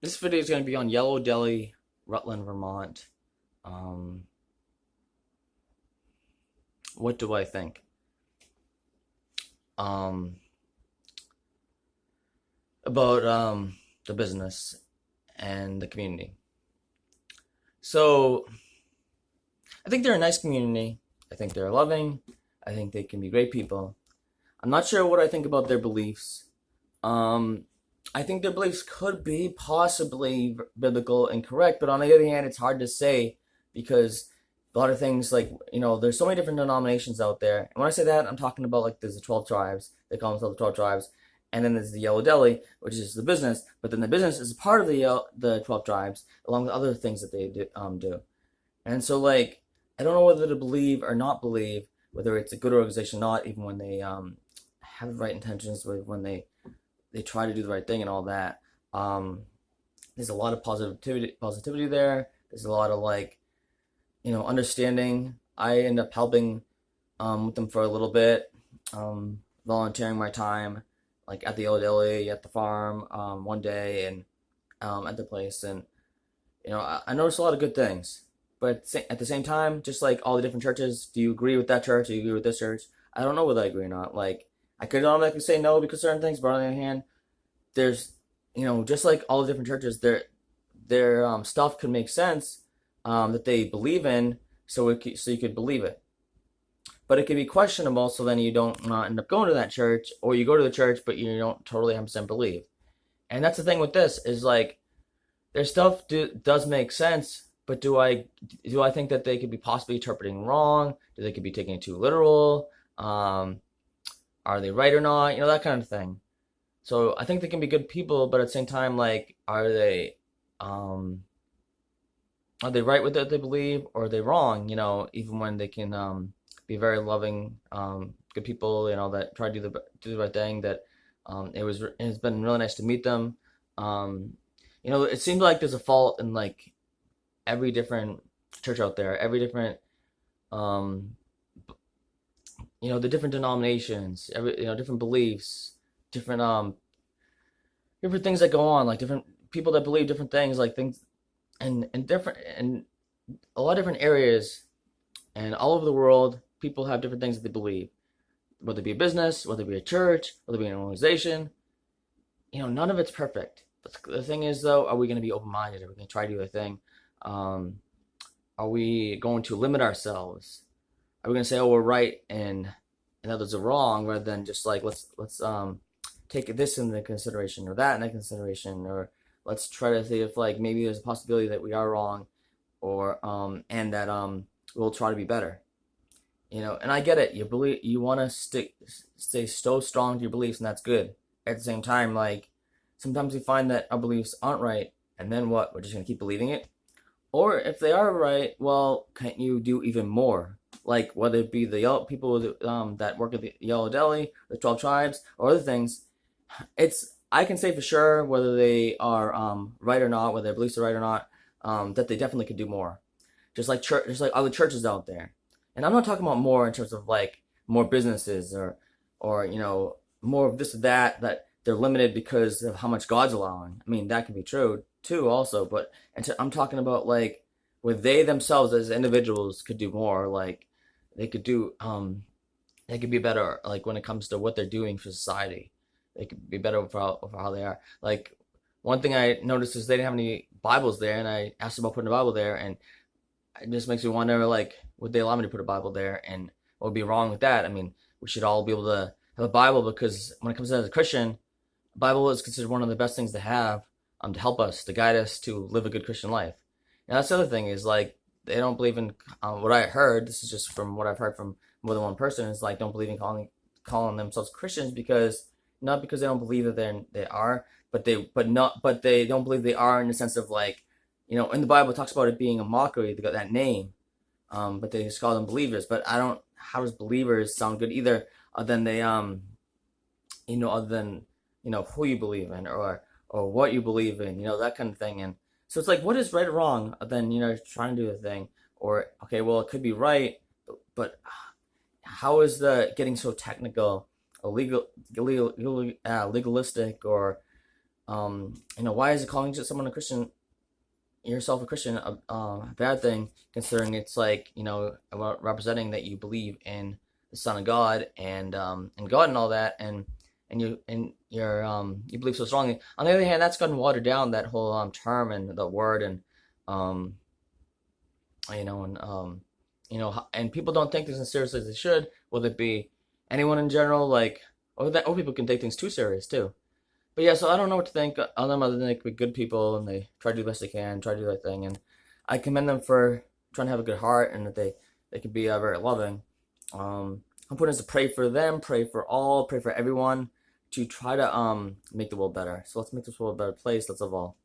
This video is going to be on Yellow Deli Rutland Vermont. Um, what do I think um, about the business and the community? So I think they're a nice community. I think they're loving. I think they can be great people. I'm not sure what I think about their beliefs. Um, I think their beliefs could be possibly biblical and correct, but on the other hand, it's hard to say because a lot of things like, there's so many different denominations out there. And when I say that, I'm talking about like there's the 12 tribes. They call themselves the 12 tribes. And then there's the Yellow Deli, which is the business. But then the business is part of the 12 tribes, along with other things that they do. And so, like, I don't know whether to believe or not believe, whether it's a good organization or not, even when they have the right intentions, when they try to do the right thing and all that. Um, there's a lot of positivity there. There's a lot of like, understanding. I end up helping with them for a little bit, volunteering my time, like at the Yellow Deli, at the farm, one day, and at the place. And I noticed a lot of good things. But at the same time, just like all the different churches, do you agree with that church? Do you agree with this church? I don't know whether I agree or not. Like, I could automatically say no because certain things, but on the other hand, there's, just like all the different churches, their stuff could make sense that they believe in, so you could believe it. But it could be questionable, so then you don't not end up going to that church, or you go to the church but you don't totally 100% believe. And that's the thing with this is like their stuff does make sense, but do I think that they could be possibly interpreting wrong? Do they could be taking it too literal? Are they right or not? That kind of thing. So I think they can be good people, but at the same time, like, um are they right with what they believe, or are they wrong? Even when they can be very loving, good people, that try to do the right thing. That it's been really nice to meet them. Um, it seems like there's a fault in like every different church out there, every different um, the different denominations, every different beliefs, different different things that go on, like different people that believe different things, like things and different and a lot of different areas and all over the world, people have different things that they believe, whether it be a business, whether it be a church, whether it be an organization. None of it's perfect. But the thing is, though, are we going to be open-minded? Are we going to try to do a thing? Um, are we going to limit ourselves? Are we going to say, oh, we're right and others are wrong, rather than just like let's take this into consideration or that into consideration, or let's try to see if like maybe there's a possibility that we are wrong, or and that we'll try to be better. And I get it. You want to stay so strong to your beliefs, and that's good. At the same time, like sometimes we find that our beliefs aren't right, and then what? We're just gonna keep believing it. Or if they are right, well, can't you do even more? Like whether it be the yellow people that work at the Yellow Deli, the 12 tribes, or other things. I can say for sure whether they are right or not, whether their beliefs are right or not, that they definitely could do more. Just like other churches out there. And I'm not talking about more in terms of like more businesses, or more of this or that they're limited because of how much God's allowing. I mean, that can be true too also, but I'm talking about like where they themselves as individuals could do more. Like they could do they could be better, like when it comes to what they're doing for society. They could be better for how they are. Like one thing I noticed is they didn't have any Bibles there, and I asked about putting a Bible there, and it just makes me wonder, like, would they allow me to put a Bible there, and what would be wrong with that? I mean, we should all be able to have a Bible, because when it comes to as a Christian, a Bible is considered one of the best things to have, to help us, to guide us to live a good Christian life. And that's the other thing is like they don't believe in what I heard. This is just from what I've heard from more than one person. Is like don't believe in calling themselves Christians, because not because they don't believe that they are, but they don't believe they are in the sense of like, in the Bible it talks about it being a mockery. They got that name, but they just call them believers. But I don't. How does believers sound good either? Other than they other than who you believe in, or what you believe in, that kind of thing. And so it's like, what is right or wrong? Then trying to do the thing, or okay, well it could be right, but how is the getting so technical, legalistic, or Why is it calling someone a Christian, yourself a Christian, a bad thing, considering it's like, about representing that you believe in the Son of God and God and all that, and you believe so strongly. On the other hand, that's gotten watered down, that whole term and the word, um you know and and people don't take things as seriously as they should, whether it be anyone in general, like, or people can take things too serious too. But yeah, so I don't know what to think of them other than they could be good people and they try to do the best they can, try to do their thing, and I commend them for trying to have a good heart and that they can be very loving. I'm putting us to pray for them, pray for all, pray for everyone to try to make the world better. So let's make this world a better place. Let's evolve.